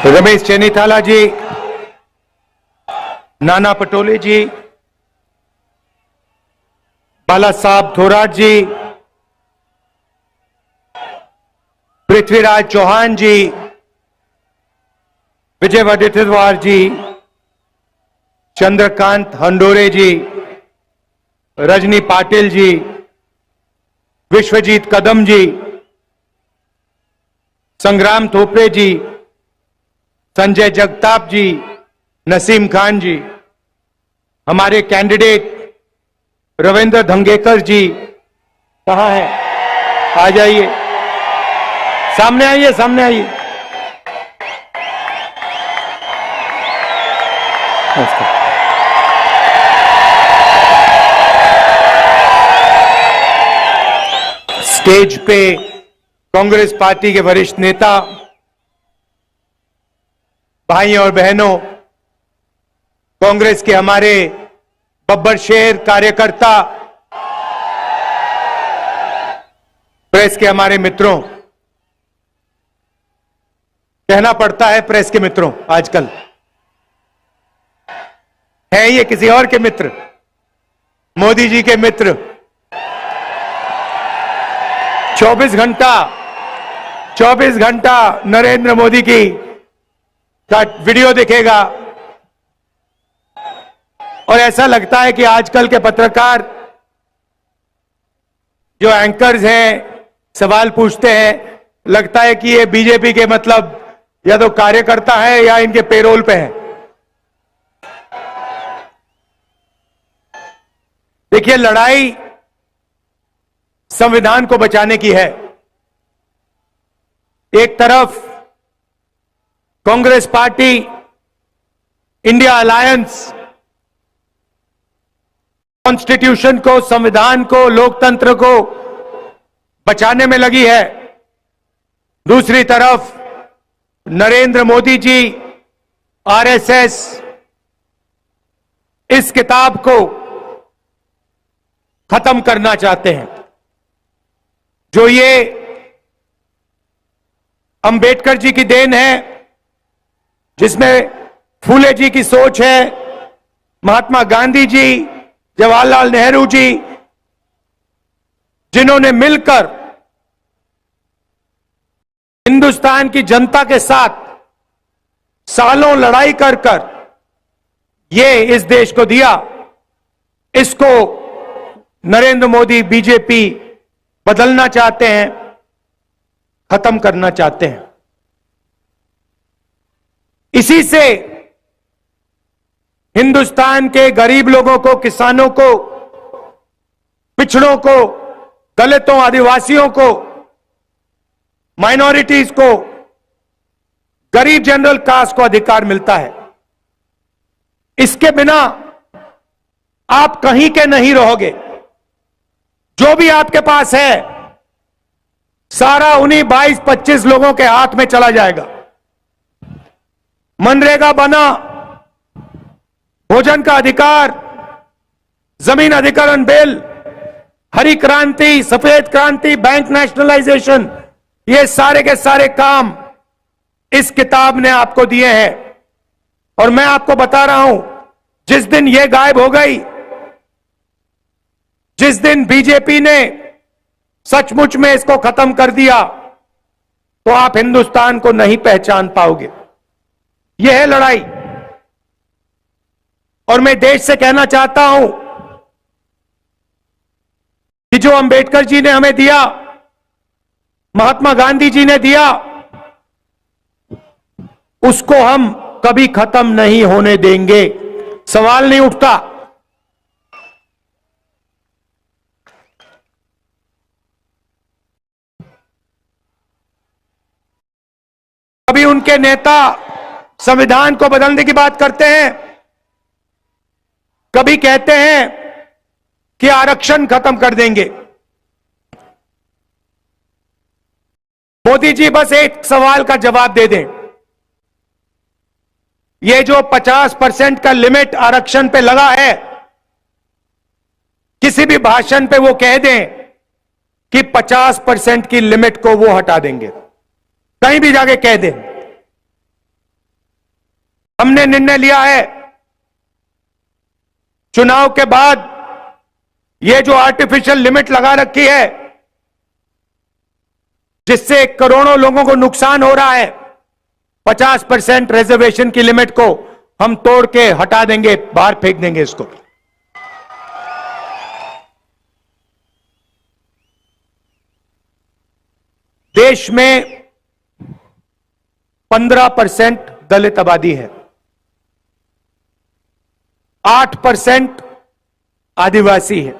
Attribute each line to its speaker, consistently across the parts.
Speaker 1: रमेश चेनीथाला जी, नाना पटोले जी, बाला साहब थोराट जी, पृथ्वीराज चौहान जी, विजय वडेट्टीवार जी, चंद्रकांत हंडोरे जी, रजनी पाटिल जी, विश्वजीत कदम जी, संग्राम थोपरे जी, संजय जगताप जी, नसीम खान जी, हमारे कैंडिडेट रविंद्र धंगेकर जी कहां है? आ जाइए, सामने आइए, सामने आइए। स्टेज पे कांग्रेस पार्टी के वरिष्ठ नेता, भाई और बहनों, कांग्रेस के हमारे बब्बर शेर कार्यकर्ता, प्रेस के हमारे मित्रों, कहना पड़ता है प्रेस के मित्रों, आजकल है ये किसी और के मित्र, मोदी जी के मित्र। 24 घंटा नरेंद्र मोदी की का वीडियो दिखेगा और ऐसा लगता है कि आजकल के पत्रकार जो एंकर्स हैं, सवाल पूछते हैं, लगता है कि ये बीजेपी के मतलब या तो कार्यकर्ता है या इनके पेरोल पे है। देखिए, लड़ाई संविधान को बचाने की है। एक तरफ Congress party, India alliance constitution को, संविधान को, लोकतंत्र को बचाने में लगी है। दूसरी तरफ नरेंद्र मोदी जी, आरएसएस इस किताब को खत्म करना चाहते हैं। जो ये अंबेडकर जी की देन है, जिसमें फूले जी की सोच है, महात्मा गांधी जी, जवाहरलाल नेहरू जी, जिन्होंने मिलकर हिंदुस्तान की जनता के साथ सालों लड़ाई कर ये इस देश को दिया, इसको नरेंद्र मोदी, बीजेपी बदलना चाहते हैं, खत्म करना चाहते हैं। इसी से हिंदुस्तान के गरीब लोगों को, किसानों को, पिछड़ों को, दलितों, आदिवासियों को, माइनॉरिटीज को, गरीब जनरल कास्ट को अधिकार मिलता है। इसके बिना आप कहीं के नहीं रहोगे। जो भी आपके पास है सारा उन्हीं 22-25 लोगों के हाथ में चला जाएगा। मनरेगा बना, भोजन का अधिकार, जमीन अधिग्रहण बिल, हरी क्रांति, सफेद क्रांति, बैंक नेशनलाइजेशन, ये सारे के सारे काम इस किताब ने आपको दिए हैं। और मैं आपको बता रहा हूं, जिस दिन ये गायब हो गई, जिस दिन बीजेपी ने सचमुच में इसको खत्म कर दिया, तो आप हिंदुस्तान को नहीं पहचान पाओगे। यह है लड़ाई। और मैं देश से कहना चाहता हूं कि जो अंबेडकर जी ने हमें दिया, महात्मा गांधी जी ने दिया, उसको हम कभी खत्म नहीं होने देंगे। सवाल नहीं उठता। कभी उनके नेता संविधान को बदलने की बात करते हैं, कभी कहते हैं कि आरक्षण खत्म कर देंगे। मोदी जी बस एक सवाल का जवाब दे दें। ये जो 50% का लिमिट आरक्षण पे लगा है, किसी भी भाषण पे वो कह दें कि 50% की लिमिट को वो हटा देंगे, कहीं भी जाके कह दें। हमने निर्णय लिया है चुनाव के बाद ये जो आर्टिफिशियल लिमिट लगा रखी है जिससे करोड़ों लोगों को नुकसान हो रहा है, 50% रिजर्वेशन की लिमिट को हम तोड़ के हटा देंगे, बाहर फेंक देंगे इसको। देश में 15% दलित आबादी है, 8% आदिवासी है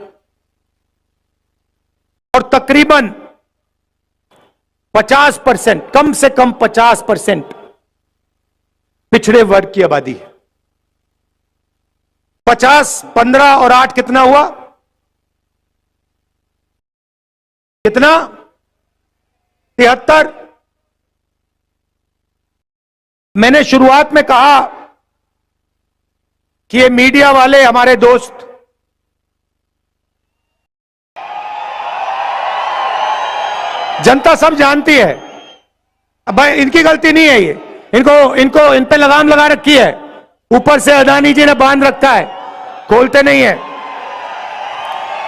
Speaker 1: और तकरीबन 50%, कम से कम 50% पिछड़े वर्ग की आबादी है। 50, 15 और 8 कितना हुआ? कितना? 73। मैंने शुरुआत में कहा कि ये मीडिया वाले हमारे दोस्त जनता सब जानती है, अब भाई इनकी गलती नहीं है, ये इन पे लगाम लगा रखी है, ऊपर से अदानी जी ने बांध रखा है, खोलते नहीं है।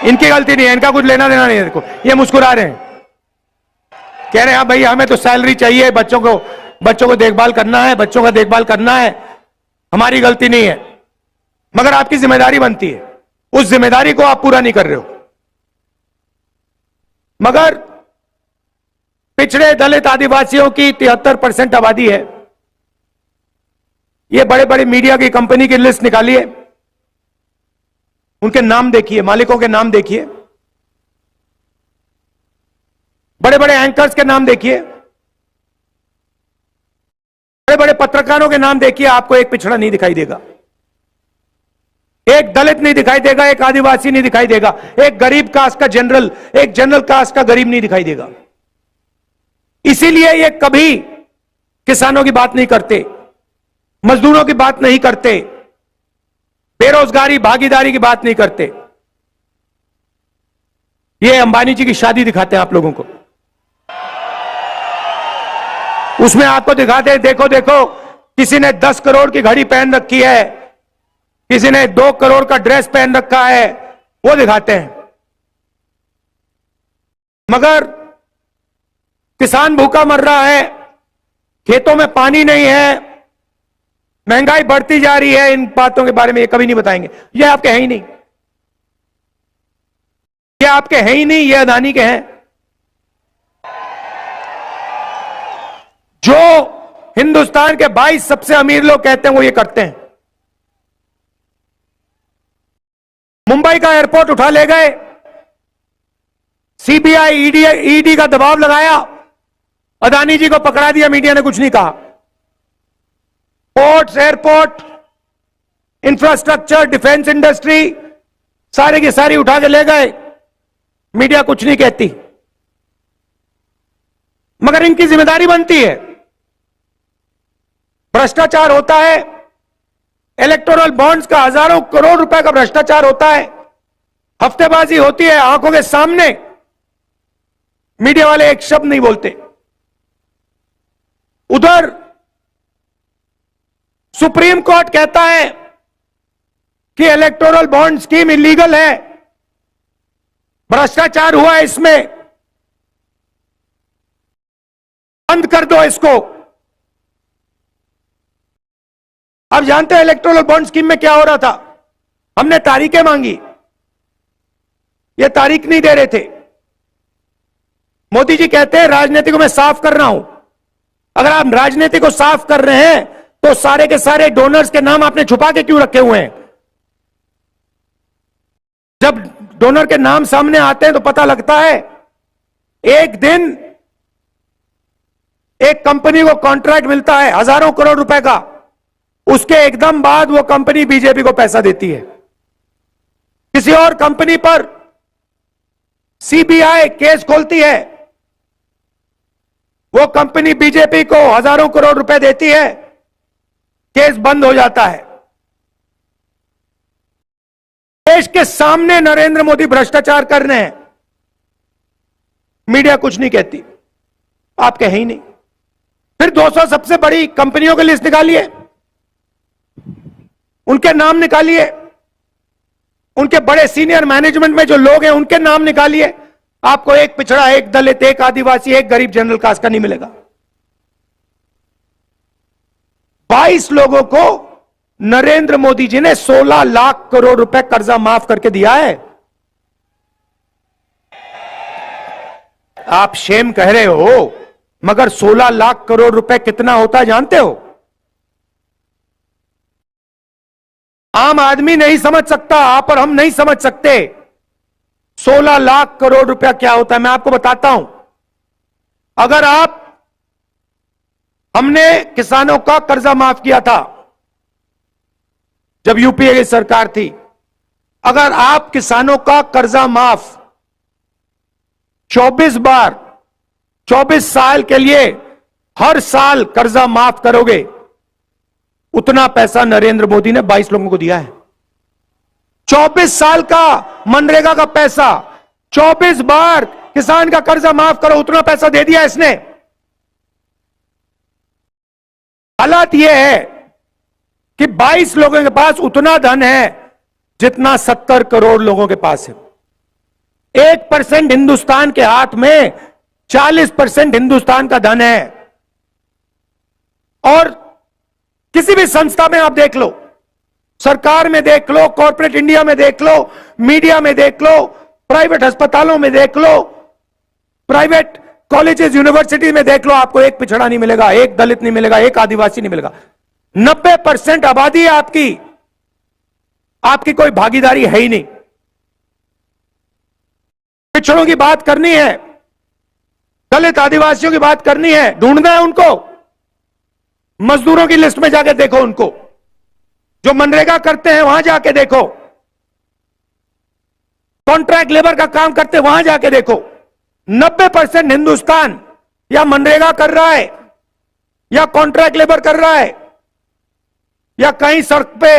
Speaker 1: इनकी गलती नहीं है, इनका कुछ लेना देना नहीं है। देखो ये मुस्कुरा रहे हैं, कह रहे हैं हाँ भाई हमें तो सैलरी चाहिए, बच्चों को देखभाल करना है, बच्चों का देखभाल करना है, हमारी गलती नहीं है। मगर आपकी जिम्मेदारी बनती है, उस जिम्मेदारी को आप पूरा नहीं कर रहे हो। मगर पिछड़े दलित आदिवासियों की 73% आबादी है। ये बड़े बड़े मीडिया की कंपनी की लिस्ट निकालिए, उनके नाम देखिए, मालिकों के नाम देखिए, बड़े बड़े एंकर्स के नाम देखिए, बड़े बड़े पत्रकारों के नाम देखिए, आपको एक पिछड़ा नहीं दिखाई देगा, एक दलित नहीं दिखाई देगा, एक आदिवासी नहीं दिखाई देगा, एक गरीब कास्ट का जनरल, एक जनरल कास्ट का गरीब नहीं दिखाई देगा। इसीलिए ये कभी किसानों की बात नहीं करते, मजदूरों की बात नहीं करते, बेरोजगारी भागीदारी की बात नहीं करते। ये अंबानी जी की शादी दिखाते हैं आप लोगों को, उसमें आपको दिखाते हैं देखो देखो किसी ने 10 करोड़ की घड़ी पहन रखी है, किसी ने 2 करोड़ का ड्रेस पहन रखा है, वो दिखाते हैं। मगर किसान भूखा मर रहा है, खेतों में पानी नहीं है, महंगाई बढ़ती जा रही है, इन बातों के बारे में ये कभी नहीं बताएंगे। ये आपके हैं ही नहीं, ये आपके हैं ही नहीं, ये अदानी के हैं। जो हिंदुस्तान के 22 सबसे अमीर लोग कहते हैं वो ये करते हैं। मुंबई का एयरपोर्ट उठा ले गए, सीबीआई ईडी का दबाव लगाया, अदानी जी को पकड़ा दिया, मीडिया ने कुछ नहीं कहा। Ports, airport, infrastructure, defence industry सारे की सारी उठा के ले गए, मीडिया कुछ नहीं कहती। मगर इनकी जिम्मेदारी बनती है। भ्रष्टाचार होता है, इलेक्टोरल बॉन्ड्स का हजारों करोड़ रुपए का भ्रष्टाचार होता है, हफ्तेबाजी होती है, आंखों के सामने मीडिया वाले एक शब्द नहीं बोलते। उधर सुप्रीम कोर्ट कहता है कि इलेक्टोरल बॉन्ड स्कीम इलीगल है, भ्रष्टाचार हुआ है, इसमें बंद कर दो इसको। अब जानते हैं इलेक्टोरल बॉन्ड स्कीम में क्या हो रहा था? हमने तारीखें मांगी, ये तारीख नहीं दे रहे थे। मोदी जी कहते हैं राजनीति को मैं साफ कर रहा हूं। अगर आप राजनीति को साफ कर रहे हैं तो सारे के सारे डोनर्स के नाम आपने छुपा के क्यों रखे हुए हैं? जब डोनर के नाम सामने आते हैं तो पता लगता है। एक दिन एक कंपनी को कॉन्ट्रैक्ट मिलता है हजारों करोड़ रुपए का, उसके एकदम बाद वो कंपनी बीजेपी को पैसा देती है। किसी और कंपनी पर सीबीआई केस खोलती है, वो कंपनी बीजेपी को हजारों करोड़ रुपए देती है, केस बंद हो जाता है। देश के सामने नरेंद्र मोदी भ्रष्टाचार कर रहे हैं, मीडिया कुछ नहीं कहती, आप कहे ही नहीं। फिर 200 सबसे बड़ी कंपनियों की लिस्ट निकालिए, उनके नाम निकालिए, उनके बड़े सीनियर मैनेजमेंट में जो लोग हैं उनके नाम निकालिए। आपको एक पिछड़ा, एक दलित, एक आदिवासी, एक गरीब जनरल कास्ट का नहीं मिलेगा। 22 लोगों को नरेंद्र मोदी जी ने 16 लाख करोड़ रुपए कर्जा माफ करके दिया है। आप शेम कह रहे हो, मगर 16 लाख करोड़ रुपए कितना होता है जानते हो? आम आदमी नहीं समझ सकता, आप और हम नहीं समझ सकते 16 लाख करोड़ रुपया क्या होता है। मैं आपको बताता हूं। अगर हमने किसानों का कर्जा माफ किया था जब यूपीए की सरकार थी, अगर आप किसानों का कर्जा माफ 24 बार 24 साल के लिए हर साल कर्जा माफ करोगे, उतना पैसा नरेंद्र मोदी ने 22 लोगों को दिया है। 24 साल का मनरेगा का पैसा, 24 बार किसान का कर्जा माफ करो, उतना पैसा दे दिया इसने। हालात यह है कि 22 लोगों के पास उतना धन है जितना 70 करोड़ लोगों के पास है। 1% हिंदुस्तान के हाथ में 40% हिंदुस्तान का धन है। और किसी भी संस्था में आप देख लो, सरकार में देख लो, कॉर्पोरेट इंडिया में देख लो, मीडिया में देख लो, प्राइवेट अस्पतालों में देख लो, प्राइवेट कॉलेजेस यूनिवर्सिटी में देख लो, आपको एक पिछड़ा नहीं मिलेगा, एक दलित नहीं मिलेगा, एक आदिवासी नहीं मिलेगा। 90% आबादी है आपकी कोई भागीदारी है ही नहीं। पिछड़ों की बात करनी है, दलित आदिवासियों की बात करनी है, ढूंढना है उनको। मजदूरों की लिस्ट में जाके देखो उनको, जो मनरेगा करते हैं वहां जाके देखो, कॉन्ट्रैक्ट लेबर का काम करते हैं वहां जाके देखो। 90% हिंदुस्तान या मनरेगा कर रहा है, या कॉन्ट्रैक्ट लेबर कर रहा है, या कहीं सड़क पे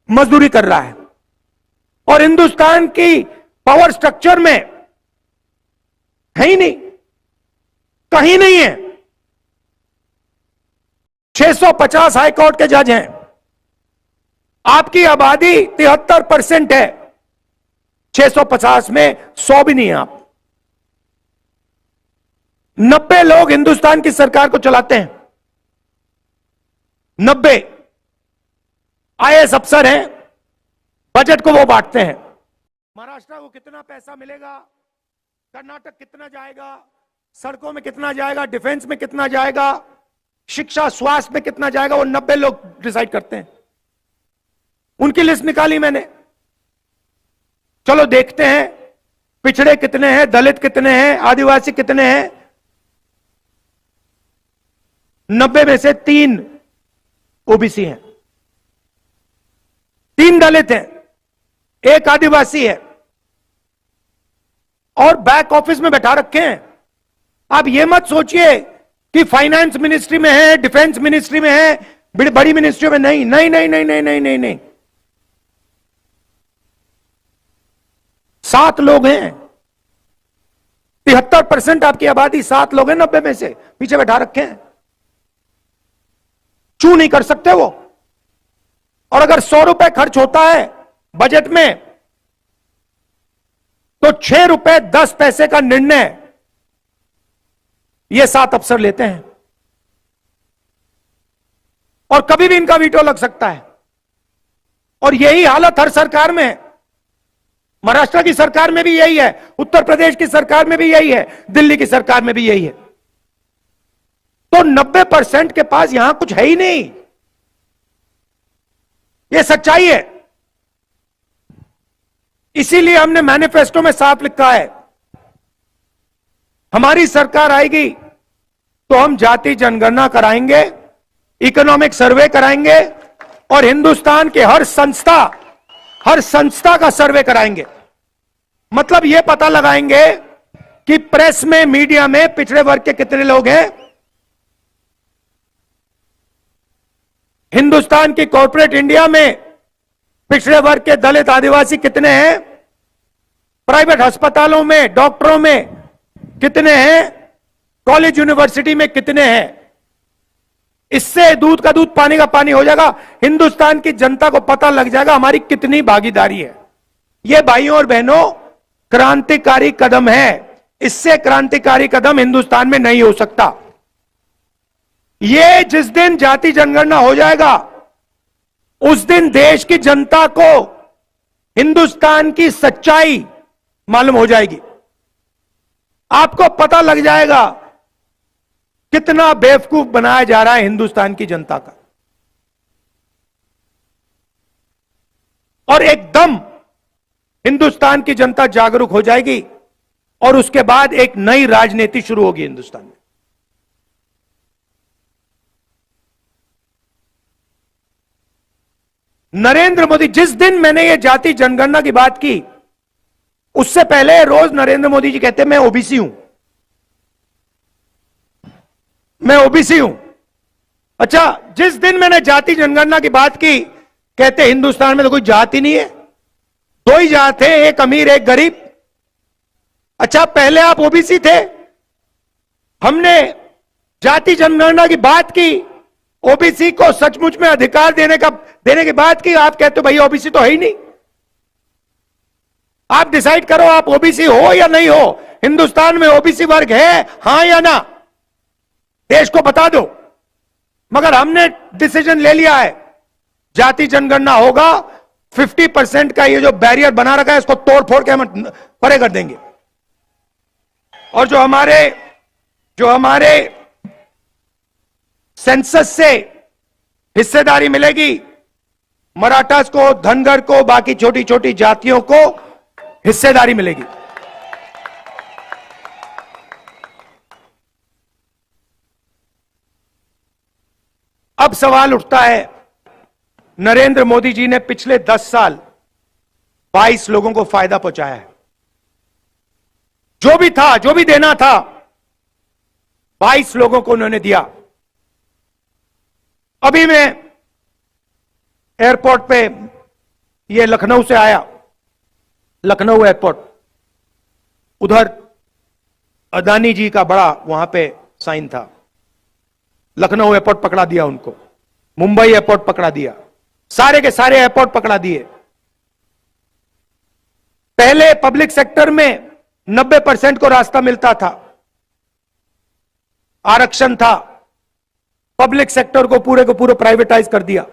Speaker 1: मजदूरी कर रहा है। और हिंदुस्तान की पावर स्ट्रक्चर में है ही नहीं, कहीं नहीं है। 650 हाईकोर्ट के जज हैं, आपकी आबादी 73% है, 650 में 100 भी नहीं है आप। 90 लोग हिंदुस्तान की सरकार को चलाते हैं, 90 आईएएस अफसर हैं, बजट को वो बांटते हैं। महाराष्ट्र को कितना पैसा मिलेगा, कर्नाटक कितना जाएगा, सड़कों में कितना जाएगा, डिफेंस में कितना जाएगा, शिक्षा स्वास्थ्य में कितना जाएगा, वो 90 लोग डिसाइड करते हैं। उनकी लिस्ट निकाली मैंने। चलो देखते हैं पिछड़े कितने हैं, दलित कितने हैं, आदिवासी कितने हैं। 90 में से 3 ओबीसी हैं, 3 दलित हैं, 1 आदिवासी है, और बैक ऑफिस में बैठा रखे हैं। आप ये मत सोचिए कि फाइनेंस मिनिस्ट्री में है, डिफेंस मिनिस्ट्री में है, बड़ी मिनिस्ट्री में नहीं, नहीं नहीं नहीं नहीं नहीं नहीं नहीं। 7 लोग हैं, 73% आपकी आबादी, 7 लोग हैं 90 में से, पीछे बैठा रखे हैं। चू नहीं कर सकते वो। और अगर 100 रुपए खर्च होता है बजट में, तो 6 रुपए 10 पैसे का निर्णय ये 7 अफसर लेते हैं, और कभी भी इनका वीटो लग सकता है। और यही हालत हर सरकार में है। महाराष्ट्र की सरकार में भी यही है, उत्तर प्रदेश की सरकार में भी यही है, दिल्ली की सरकार में भी यही है। तो 90% के पास यहां कुछ है ही नहीं, यह सच्चाई है। इसीलिए हमने मैनिफेस्टो में साफ लिखा है, हमारी सरकार आएगी तो हम जाति जनगणना कराएंगे, इकोनॉमिक सर्वे कराएंगे, और हिंदुस्तान के हर संस्था का सर्वे कराएंगे। मतलब यह पता लगाएंगे कि प्रेस में, मीडिया में पिछड़े वर्ग के कितने लोग हैं, हिंदुस्तान की कॉर्पोरेट इंडिया में पिछड़े वर्ग के दलित आदिवासी कितने हैं, प्राइवेट अस्पतालों में डॉक्टरों में कितने हैं, कॉलेज यूनिवर्सिटी में कितने हैं। इससे दूध का दूध पानी का पानी हो जाएगा। हिंदुस्तान की जनता को पता लग जाएगा हमारी कितनी भागीदारी है। यह भाइयों और बहनों क्रांतिकारी कदम है। इससे क्रांतिकारी कदम हिंदुस्तान में नहीं हो सकता। यह जिस दिन जाति जनगणना हो जाएगा उस दिन देश की जनता को हिंदुस्तान की सच्चाई मालूम हो जाएगी। आपको पता लग जाएगा कितना बेवकूफ बनाया जा रहा है हिंदुस्तान की जनता का। और एकदम हिंदुस्तान की जनता जागरूक हो जाएगी और उसके बाद एक नई राजनीति शुरू होगी हिंदुस्तान में। नरेंद्र मोदी, जिस दिन मैंने ये जाति जनगणना की बात की उससे पहले रोज नरेंद्र मोदी जी कहते मैं ओबीसी हूं, मैं ओबीसी हूं। अच्छा, जिस दिन मैंने जाति जनगणना की बात की कहते हिंदुस्तान में तो कोई जाति नहीं है, दो ही जात है, एक अमीर एक गरीब। अच्छा, पहले आप ओबीसी थे, हमने जाति जनगणना की बात की, ओबीसी को सचमुच में अधिकार देने की बात की, आप कहते हो भाई ओबीसी तो है ही नहीं। आप डिसाइड करो आप ओबीसी हो या नहीं हो। हिंदुस्तान में ओबीसी वर्ग है, हां या ना, देश को बता दो। मगर हमने डिसीजन ले लिया है जाति जनगणना होगा। 50% का ये जो बैरियर बना रखा है इसको तोड़ फोड़ के हम परे कर देंगे। और जो हमारे सेंसस से हिस्सेदारी मिलेगी, मराठास को, धनगर को, बाकी छोटी छोटी जातियों को हिस्सेदारी मिलेगी। अब सवाल उठता है, नरेंद्र मोदी जी ने पिछले 10 साल 22 लोगों को फायदा पहुंचाया है। जो भी था, जो भी देना था, 22 लोगों को उन्होंने दिया। अभी मैं एयरपोर्ट पे, ये लखनऊ से आया, लखनऊ एयरपोर्ट, उधर अदानी जी का बड़ा वहां पे साइन था। लखनऊ एयरपोर्ट पकड़ा दिया उनको, मुंबई एयरपोर्ट पकड़ा दिया, सारे के सारे एयरपोर्ट पकड़ा दिए। पहले पब्लिक सेक्टर में 90% को रास्ता मिलता था, आरक्षण था। पब्लिक सेक्टर को पूरे प्राइवेटाइज कर दिया।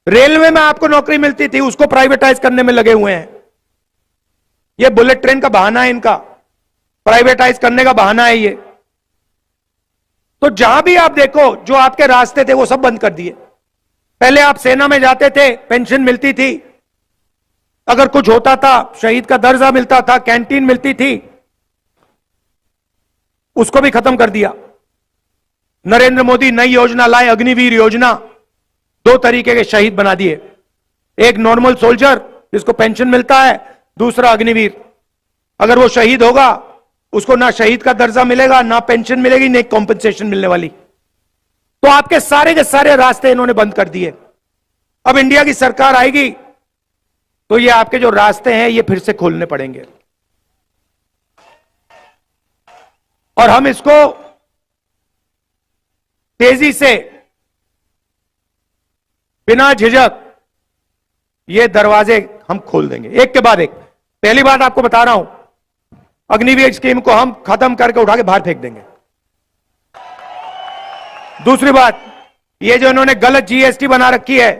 Speaker 1: रेलवे में आपको नौकरी मिलती थी, उसको प्राइवेटाइज करने में लगे हुए हैं। यह बुलेट ट्रेन का बहाना है इनका, प्राइवेटाइज करने का बहाना है ये। तो जहां भी आप देखो, जो आपके रास्ते थे वो सब बंद कर दिए। पहले आप सेना में जाते थे, पेंशन मिलती थी, अगर कुछ होता था शहीद का दर्जा मिलता था, कैंटीन मिलती थी, उसको भी खत्म कर दिया। नरेंद्र मोदी नई योजना लाए, अग्निवीर योजना। 2 तरीके के शहीद बना दिए, एक नॉर्मल सोल्जर जिसको पेंशन मिलता है, दूसरा अग्निवीर। अगर वो शहीद होगा उसको ना शहीद का दर्जा मिलेगा, ना पेंशन मिलेगी, ना कॉम्पेंसेशन मिलने वाली। तो आपके सारे के सारे रास्ते इन्होंने बंद कर दिए। अब इंडिया की सरकार आएगी तो ये आपके जो रास्ते हैं ये फिर से खोलने पड़ेंगे। और हम इसको तेजी से, बिना झिझक, ये दरवाजे हम खोल देंगे एक के बाद एक। पहली बात आपको बता रहा हूं, अग्निवीर स्कीम को हम खत्म करके उठा के बाहर फेंक देंगे। दूसरी बात, ये जो इन्होंने गलत जीएसटी बना रखी है,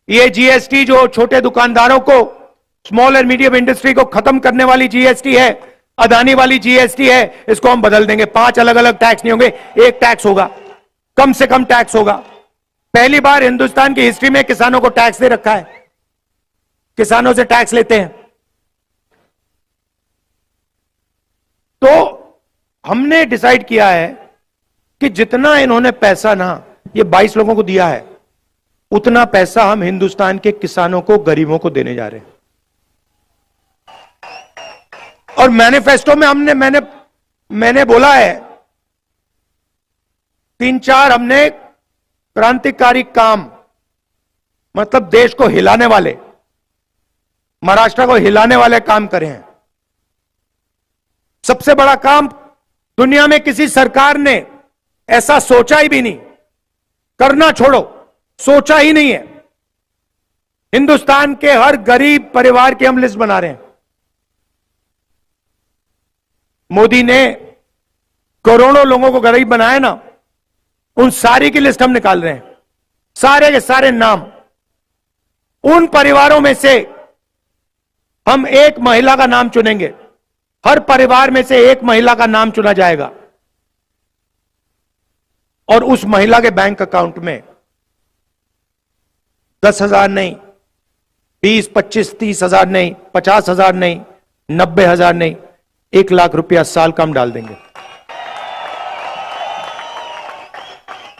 Speaker 1: ये जीएसटी जो छोटे दुकानदारों को, स्मॉल एंड मीडियम इंडस्ट्री को खत्म करने वाली जीएसटी है, अदानी वाली जीएसटी है, इसको हम बदल देंगे। 5 अलग अलग टैक्स नहीं होंगे, एक टैक्स होगा, कम से कम टैक्स होगा। पहली बार हिंदुस्तान की हिस्ट्री में किसानों को टैक्स दे रखा है, किसानों से टैक्स लेते हैं। तो हमने डिसाइड किया है कि जितना इन्होंने पैसा ना ये 22 लोगों को दिया है, उतना पैसा हम हिंदुस्तान के किसानों को, गरीबों को देने जा रहे हैं। और मैनिफेस्टो में मैंने बोला है 3-4 हमने क्रांतिकारी काम, मतलब देश को हिलाने वाले, महाराष्ट्र को हिलाने वाले काम करे हैं। सबसे बड़ा काम, दुनिया में किसी सरकार ने ऐसा सोचा ही भी नहीं करना छोड़ो, सोचा ही नहीं है। हिंदुस्तान के हर गरीब परिवार की हम लिस्ट बना रहे हैं। मोदी ने करोड़ों लोगों को गरीब बनाया ना, उन सारी की लिस्ट हम निकाल रहे हैं, सारे के सारे नाम। उन परिवारों में से हम एक महिला का नाम चुनेंगे, हर परिवार में से एक महिला का नाम चुना जाएगा और उस महिला के बैंक अकाउंट में 10,000 नहीं, 20, 25, 30,000 नहीं, 50,000 नहीं, 90,000 नहीं, 1 लाख रुपया साल का हम डाल देंगे।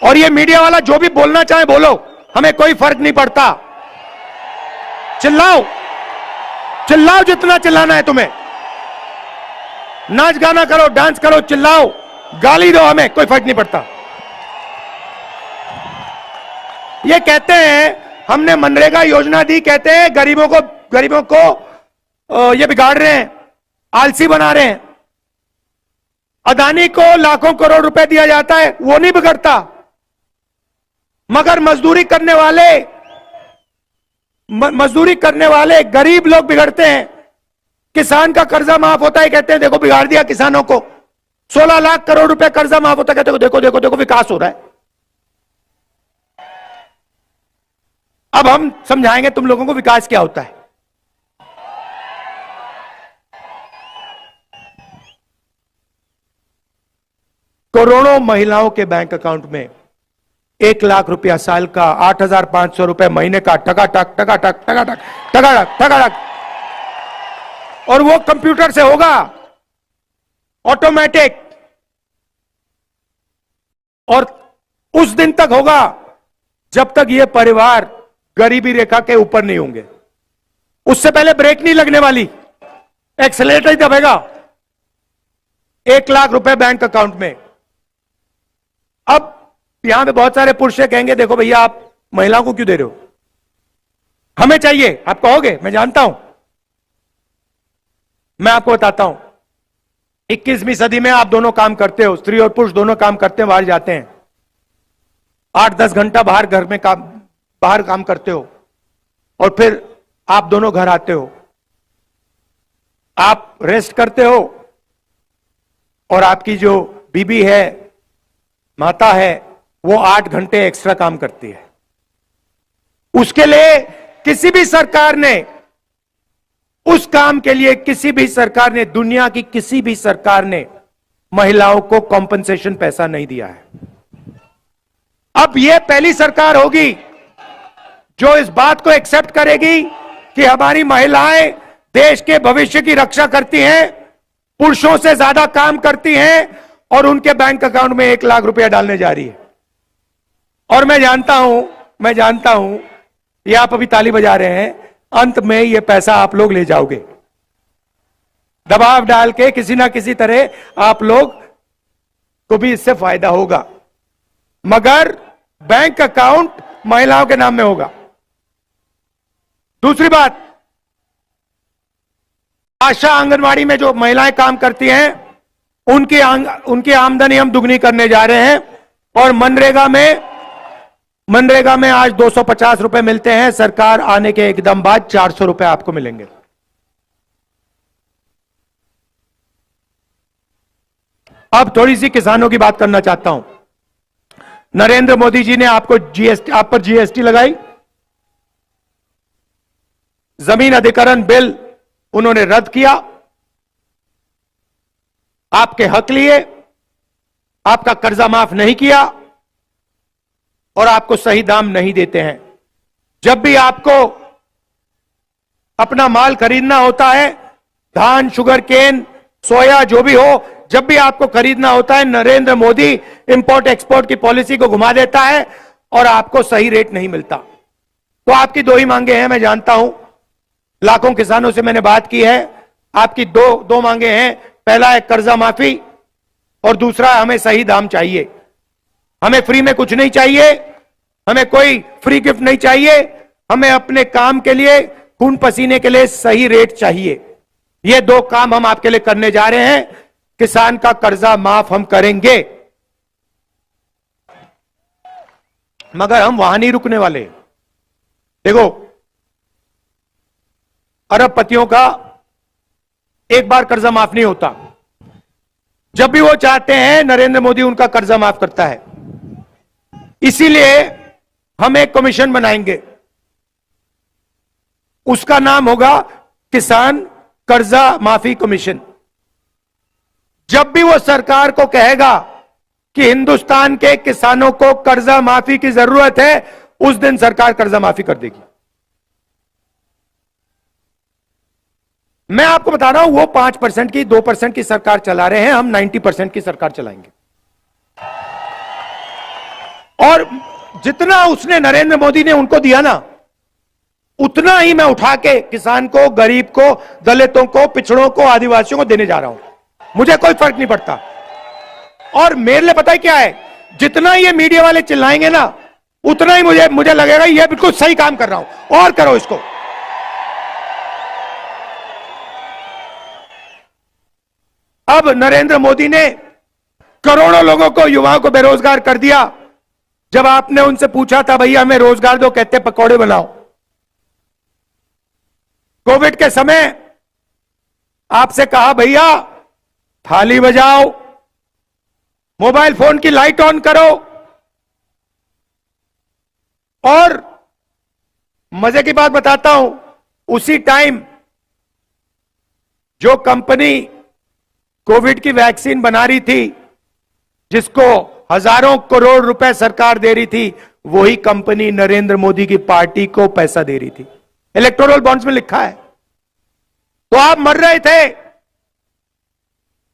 Speaker 1: और ये मीडिया वाला जो भी बोलना चाहे बोलो, हमें कोई फर्क नहीं पड़ता। चिल्लाओ, चिल्लाओ जितना चिल्लाना है तुम्हें, नाच गाना करो, डांस करो, चिल्लाओ, गाली दो, हमें कोई फर्क नहीं पड़ता। ये कहते हैं हमने मनरेगा योजना दी, कहते हैं गरीबों को ये बिगाड़ रहे हैं, आलसी बना रहे हैं। अदानी को लाखों करोड़ रुपए दिया जाता है, वो नहीं बिगड़ता, मगर मजदूरी करने वाले गरीब लोग बिगड़ते हैं। किसान का कर्जा माफ होता है, कहते हैं देखो बिगाड़ दिया किसानों को। 16 लाख करोड़ रुपए कर्जा माफ होता है, कहते हैं देखो देखो देखो विकास हो रहा है। अब हम समझाएंगे तुम लोगों को विकास क्या होता है। करोड़ों महिलाओं के बैंक अकाउंट में 1 लाख रुपया साल का, 8,500 रुपए महीने का, टकाटक टकाटक टकाटक टकाटक टकाटक। और वो कंप्यूटर से होगा, ऑटोमेटिक, और उस दिन तक होगा जब तक ये परिवार गरीबी रेखा के ऊपर नहीं होंगे। उससे पहले ब्रेक नहीं लगने वाली, एक्सेलेरेटर ही दबेगा। 1 लाख रुपए बैंक अकाउंट में। अब यहां पे बहुत सारे पुरुष कहेंगे देखो भैया आप महिलाओं को क्यों दे रहे हो, हमें चाहिए। आप कहोगे, मैं जानता हूं, मैं आपको बताता हूं। 21वीं सदी में आप दोनों काम करते हो, स्त्री और पुरुष दोनों काम करते हैं, बाहर जाते हैं, 8-10 घंटा बाहर काम करते हो, और फिर आप दोनों घर आते हो, आप रेस्ट करते हो, और आपकी जो बीबी है, माता है, वो 8 घंटे एक्स्ट्रा काम करती है। उसके लिए किसी भी सरकार ने, उस काम के लिए किसी भी सरकार ने, दुनिया की किसी भी सरकार ने महिलाओं को कॉम्पनसेशन पैसा नहीं दिया है। अब यह पहली सरकार होगी जो इस बात को एक्सेप्ट करेगी कि हमारी महिलाएं देश के भविष्य की रक्षा करती हैं, पुरुषों से ज्यादा काम करती हैं, और उनके बैंक अकाउंट में 1 लाख रुपया डालने जा रही है। और मैं जानता हूं, ये आप अभी ताली बजा रहे हैं, अंत में ये पैसा आप लोग ले जाओगे, दबाव डाल के किसी ना किसी तरह आप लोग को भी इससे फायदा होगा, मगर बैंक अकाउंट महिलाओं के नाम में होगा। दूसरी बात, आशा आंगनवाड़ी में जो महिलाएं काम करती हैं, उनकी आमदनी हम दुगनी करने जा रहे हैं। और मनरेगा में आज 250 रुपए मिलते हैं, सरकार आने के एकदम बाद 400 रुपए आपको मिलेंगे। अब थोड़ी सी किसानों की बात करना चाहता हूं। नरेंद्र मोदी जी ने आप पर जीएसटी लगाई, जमीन अधिग्रहण बिल उन्होंने रद्द किया, आपके हक लिए, आपका कर्जा माफ नहीं किया, और आपको सही दाम नहीं देते हैं। जब भी आपको अपना माल खरीदना होता है, धान, शुगर केन, सोया, जो भी हो, जब भी आपको खरीदना होता है, नरेंद्र मोदी इंपोर्ट एक्सपोर्ट की पॉलिसी को घुमा देता है और आपको सही रेट नहीं मिलता। तो आपकी 2 ही मांगे हैं, मैं जानता हूं, लाखों किसानों से मैंने बात की है। आपकी दो मांगे हैं, पहला है कर्जा माफी, और दूसरा हमें सही दाम चाहिए। हमें फ्री में कुछ नहीं चाहिए, हमें कोई फ्री गिफ्ट नहीं चाहिए, हमें अपने काम के लिए, खून पसीने के लिए सही रेट चाहिए। ये 2 काम हम आपके लिए करने जा रहे हैं। किसान का कर्जा माफ हम करेंगे। मगर हम वहां नहीं रुकने वाले। देखो, अरबपतियों का एक बार कर्जा माफ नहीं होता। जब भी वो चाहते हैं नरेंद्र मोदी उनका कर्जा माफ करता है। इसीलिए हम एक कमीशन बनाएंगे, उसका नाम होगा किसान कर्जा माफी कमीशन। जब भी वो सरकार को कहेगा कि हिंदुस्तान के किसानों को कर्जा माफी की जरूरत है, उस दिन सरकार कर्जा माफी कर देगी। मैं आपको बता रहा हूं, वो 5% की 2% की सरकार चला रहे हैं, हम 90% की सरकार चलाएंगे। और जितना उसने नरेंद्र मोदी ने उनको दिया ना, उतना ही मैं उठा के किसान को, गरीब को, दलितों को, पिछड़ों को, आदिवासियों को देने जा रहा हूं। मुझे कोई फर्क नहीं पड़ता। और मेरे लिए पता है क्या है, जितना ये मीडिया वाले चिल्लाएंगे ना, उतना ही मुझे लगेगा ये बिल्कुल सही काम कर रहा हूं, और करो इसको। अब नरेंद्र मोदी ने करोड़ों लोगों को, युवाओं को बेरोजगार कर दिया। जब आपने उनसे पूछा था भैया हमें रोजगार दो, कहते पकौड़े बनाओ। कोविड के समय आपसे कहा भैया थाली बजाओ, मोबाइल फोन की लाइट ऑन करो। और मजे की बात बताता हूं, उसी टाइम जो कंपनी कोविड की वैक्सीन बना रही थी, जिसको हजारों करोड़ रुपए सरकार दे रही थी, वही कंपनी नरेंद्र मोदी की पार्टी को पैसा दे रही थी। इलेक्टोरल बॉन्ड्स में लिखा है। तो आप मर रहे थे,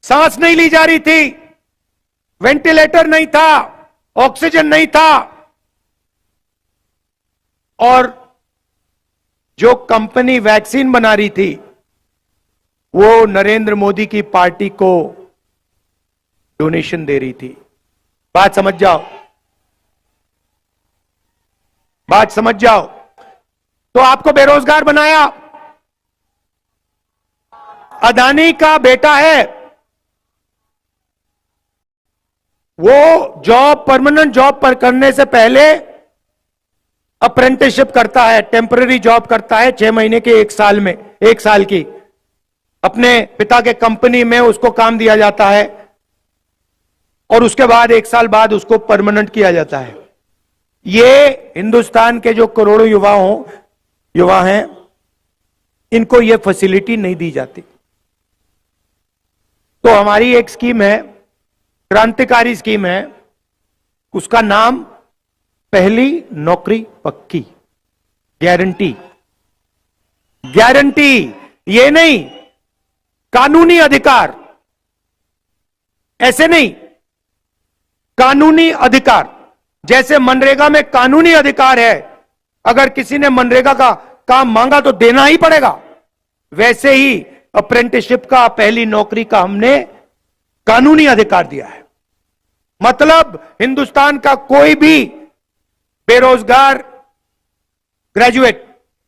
Speaker 1: सांस नहीं ली जा रही थी, वेंटिलेटर नहीं था, ऑक्सीजन नहीं था, और जो कंपनी वैक्सीन बना रही थी वो नरेंद्र मोदी की पार्टी को डोनेशन दे रही थी। बात समझ जाओ, बात समझ जाओ। तो आपको बेरोजगार बनाया। अदानी का बेटा है, वो जॉब, परमानेंट जॉब पर करने से पहले अप्रेंटिसशिप करता है, टेम्पररी जॉब करता है 6 महीने के, 1 साल में, 1 साल की। अपने पिता के कंपनी में उसको काम दिया जाता है और उसके बाद 1 साल बाद उसको परमानेंट किया जाता है। ये हिंदुस्तान के जो करोड़ों युवा हैं, इनको ये फैसिलिटी नहीं दी जाती। तो हमारी एक स्कीम है, क्रांतिकारी स्कीम है, उसका नाम पहली नौकरी पक्की, गारंटी। गारंटी, ये नहीं कानूनी अधिकार, ऐसे नहीं, कानूनी अधिकार। जैसे मनरेगा में कानूनी अधिकार है, अगर किसी ने मनरेगा का काम मांगा तो देना ही पड़ेगा, वैसे ही अप्रेंटिसशिप का, पहली नौकरी का हमने कानूनी अधिकार दिया है। मतलब हिंदुस्तान का कोई भी बेरोजगार graduate,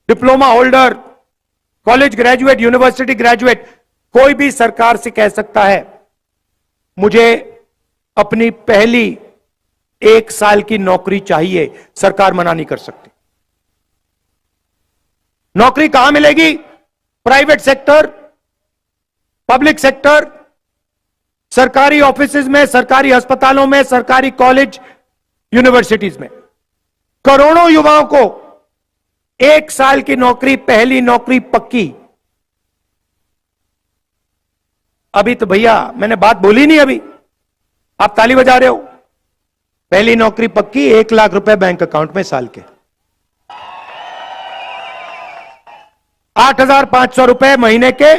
Speaker 1: diploma holder, college graduate, university graduate, कोई भी सरकार से कह सकता है मुझे अपनी पहली 1 साल की नौकरी चाहिए, सरकार मना नहीं कर सकती। नौकरी कहां मिलेगी? प्राइवेट सेक्टर, पब्लिक सेक्टर, सरकारी ऑफिसेज में, सरकारी अस्पतालों में, सरकारी कॉलेज, यूनिवर्सिटीज में। करोड़ों युवाओं को 1 साल की नौकरी, पहली नौकरी पक्की। अभी तो भैया मैंने बात बोली नहीं, अभी आप ताली बजा रहे हो। पहली नौकरी पक्की, 1 लाख रुपए बैंक अकाउंट में साल के, 8,500 रुपए महीने के,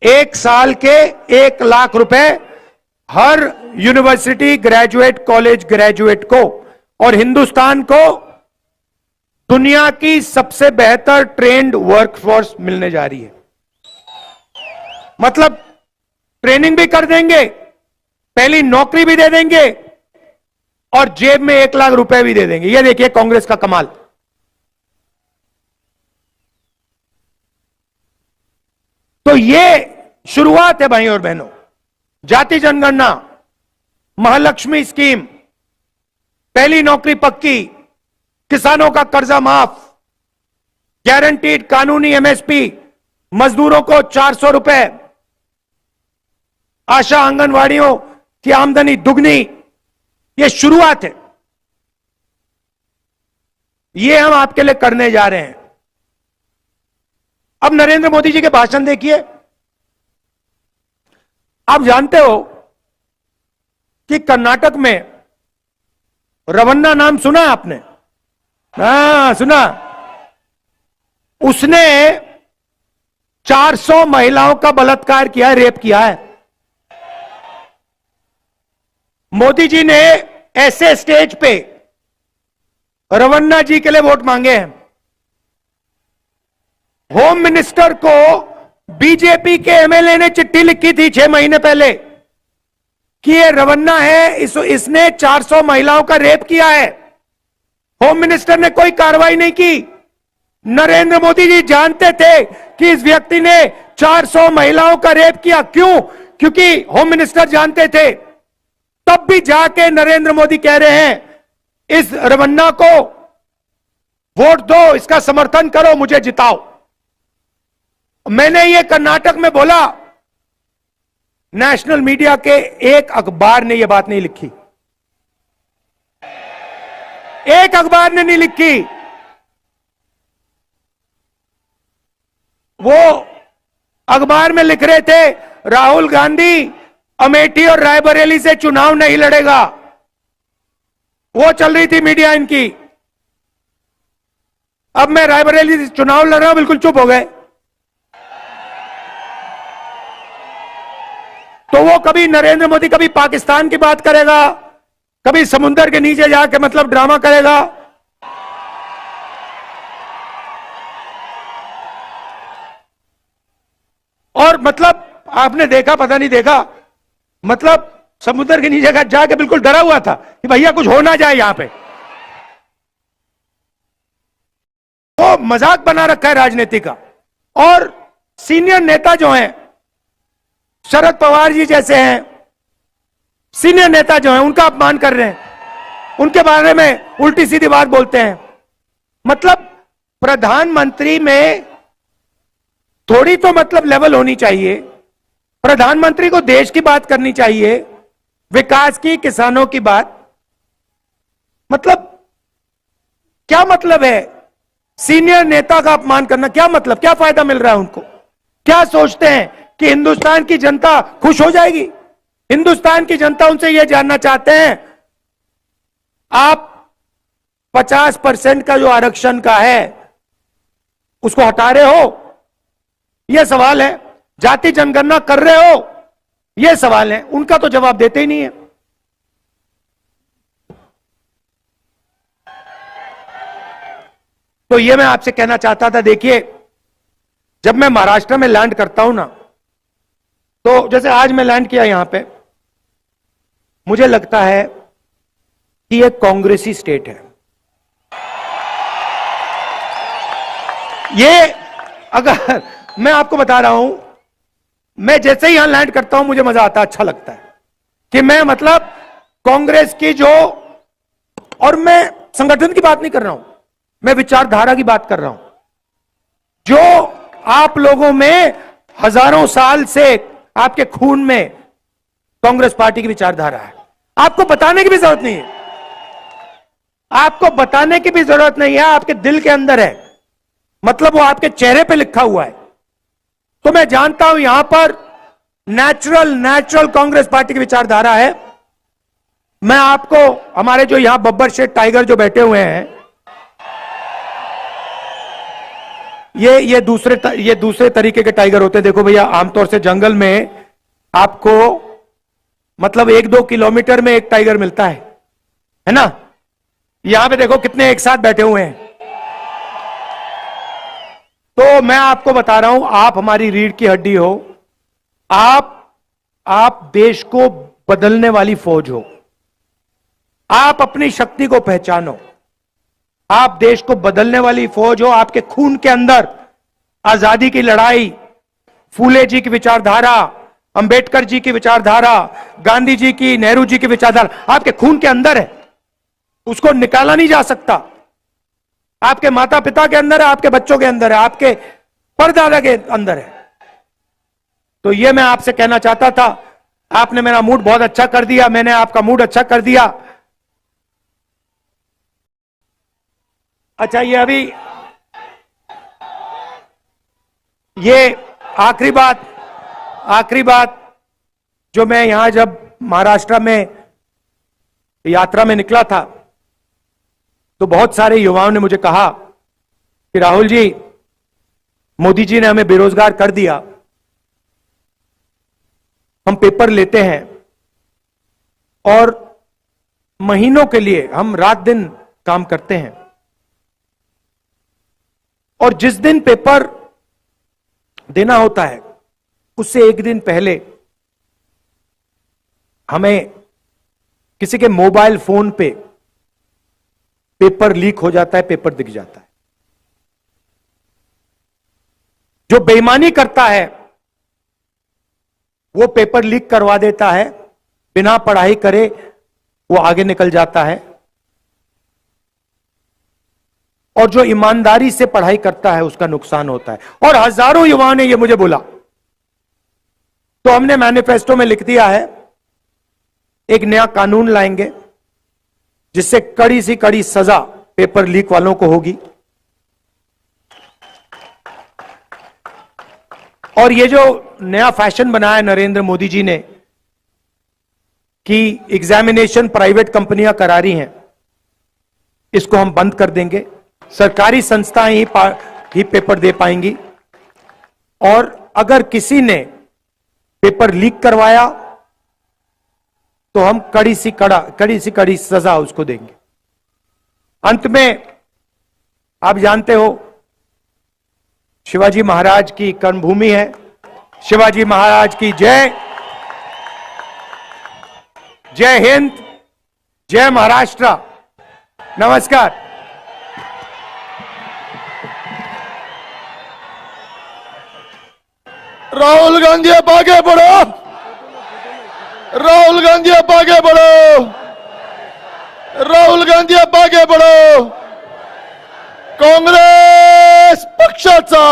Speaker 1: 1 साल के 1 लाख रुपए हर यूनिवर्सिटी ग्रेजुएट, कॉलेज ग्रेजुएट को। और हिंदुस्तान को दुनिया की सबसे बेहतर ट्रेंड वर्कफोर्स मिलने जा रही है। मतलब ट्रेनिंग भी कर देंगे, पहली नौकरी भी दे देंगे, और जेब में 1 लाख रुपए भी दे देंगे। ये देखिए कांग्रेस का कमाल। तो ये शुरुआत है भाई और बहनों। जाति जनगणना, महालक्ष्मी स्कीम, पहली नौकरी पक्की, किसानों का कर्जा माफ, गारंटीड कानूनी एमएसपी, मजदूरों को 400 रुपए, आशा आंगनवाड़ियों की आमदनी दुगनी। ये शुरुआत है, ये हम आपके लिए करने जा रहे हैं। अब नरेंद्र मोदी जी के भाषण देखिए। आप जानते हो कि कर्नाटक में रवन्ना नाम सुना है आपने? हाँ, सुना। उसने 400 महिलाओं का बलात्कार किया है, रेप किया है। मोदी जी ने ऐसे स्टेज पे रवन्ना जी के लिए वोट मांगे हैं। होम मिनिस्टर को बीजेपी के एमएलए ने चिट्ठी लिखी थी 6 महीने पहले कि ये रवन्ना है, इसने 400 महिलाओं का रेप किया है। होम मिनिस्टर ने कोई कार्रवाई नहीं की। नरेंद्र मोदी जी जानते थे कि इस व्यक्ति ने 400 महिलाओं का रेप किया। क्यों? क्योंकि होम मिनिस्टर जानते थे। तब भी जाके नरेंद्र मोदी कह रहे हैं इस रवन्ना को वोट दो, इसका समर्थन करो, मुझे जिताओ। मैंने ये कर्नाटक में बोला, नेशनल मीडिया के एक अखबार ने यह बात नहीं लिखी, एक अखबार ने नहीं लिखी। वो अखबार में लिख रहे थे राहुल गांधी अमेठी और रायबरेली से चुनाव नहीं लड़ेगा। वो चल रही थी मीडिया इनकी। अब मैं रायबरेली से चुनाव लड़ रहा हूं, बिल्कुल चुप हो गए। तो वो कभी नरेंद्र मोदी कभी पाकिस्तान की बात करेगा, कभी समुद्र के नीचे जाके मतलब ड्रामा करेगा। और मतलब आपने देखा, पता नहीं देखा, मतलब समुद्र के नीचे जाके बिल्कुल डरा हुआ था कि भैया कुछ हो ना जाए यहां पे। वो मजाक बना रखा है राजनीति का। और सीनियर नेता जो हैं, शरद पवार जी जैसे हैं, सीनियर नेता जो हैं, उनका अपमान कर रहे हैं, उनके बारे में उल्टी सीधी बात बोलते हैं। मतलब प्रधानमंत्री में थोड़ी तो मतलब लेवल होनी चाहिए। प्रधानमंत्री को देश की बात करनी चाहिए, विकास की, किसानों की बात। मतलब क्या मतलब है सीनियर नेता का अपमान करना? क्या मतलब, क्या फायदा मिल रहा है उनको? क्या सोचते हैं कि हिंदुस्तान की जनता खुश हो जाएगी? हिंदुस्तान की जनता उनसे यह जानना चाहते हैं, आप 50% का जो आरक्षण का है उसको हटा रहे हो, यह सवाल है। जाति जनगणना कर रहे हो, यह सवाल है। उनका तो जवाब देते ही नहीं है। तो यह मैं आपसे कहना चाहता था। देखिए, जब मैं महाराष्ट्र में लैंड करता हूं ना, तो जैसे आज मैं लैंड किया यहां पे, मुझे लगता है कि यह कांग्रेसी स्टेट है। ये अगर मैं आपको बता रहा हूं, मैं जैसे ही यहां लैंड करता हूं मुझे मजा आता है, अच्छा लगता है कि मैं मतलब कांग्रेस की जो, और मैं संगठन की बात नहीं कर रहा हूं, मैं विचारधारा की बात कर रहा हूं, जो आप लोगों में हजारों साल से आपके खून में कांग्रेस पार्टी की विचारधारा है। आपको बताने की भी जरूरत नहीं है, आपको बताने की भी जरूरत नहीं है, आपके दिल के अंदर है। मतलब वो आपके चेहरे पे लिखा हुआ है। तो मैं जानता हूं यहां पर नेचुरल कांग्रेस पार्टी की विचारधारा है। मैं आपको, हमारे जो यहां बब्बर शेठ टाइगर जो बैठे हुए हैं, ये दूसरे तरीके के टाइगर होते हैं। देखो भैया, आमतौर से जंगल में आपको मतलब 1-2 किलोमीटर में एक टाइगर मिलता है ना? यहां पे देखो कितने एक साथ बैठे हुए हैं। तो मैं आपको बता रहा हूं, आप हमारी रीढ़ की हड्डी हो, आप देश को बदलने वाली फौज हो। आप अपनी शक्ति को पहचानो, आप देश को बदलने वाली फौज हो। आपके खून के अंदर आजादी की लड़ाई, फूले जी की विचारधारा, अंबेडकर जी की विचारधारा, गांधी जी की, नेहरू जी की विचारधारा आपके खून के अंदर है। उसको निकाला नहीं जा सकता। आपके माता पिता के अंदर है, आपके बच्चों के अंदर है, आपके परदादा के अंदर है। तो यह मैं आपसे कहना चाहता था। आपने मेरा मूड बहुत अच्छा कर दिया, मैंने आपका मूड अच्छा कर दिया। अच्छा, ये आखिरी बात जो मैं यहां जब महाराष्ट्र में यात्रा में निकला था तो बहुत सारे युवाओं ने मुझे कहा कि राहुल जी, मोदी जी ने हमें बेरोजगार कर दिया। हम पेपर लेते हैं और महीनों के लिए हम रात दिन काम करते हैं, और जिस दिन पेपर देना होता है उससे एक दिन पहले हमें किसी के मोबाइल फोन पे पेपर लीक हो जाता है, पेपर दिख जाता है। जो बेईमानी करता है वो पेपर लीक करवा देता है, बिना पढ़ाई करे वो आगे निकल जाता है, और जो ईमानदारी से पढ़ाई करता है उसका नुकसान होता है। और हजारों युवाओं ने यह मुझे बोला, तो हमने मैनिफेस्टो में लिख दिया है एक नया कानून लाएंगे जिससे कड़ी से कड़ी सजा पेपर लीक वालों को होगी। और ये जो नया फैशन बनाया नरेंद्र मोदी जी ने कि एग्जामिनेशन प्राइवेट कंपनियां करा रही हैं, इसको हम बंद कर देंगे। सरकारी संस्थाएं ही पेपर दे पाएंगी, और अगर किसी ने पेपर लीक करवाया तो हम कड़ी सी कड़ी सजा उसको देंगे। अंत में आप जानते हो शिवाजी महाराज की कर्मभूमि है। शिवाजी महाराज की जय। जय हिंद, जय महाराष्ट्र। नमस्कार।
Speaker 2: राहुल गांधी आप आगे बढ़ो, राहुल गांधी आप आगे बढ़ो, राहुल गांधी आप आगे बढ़ो। काँग्रेस पक्षाचा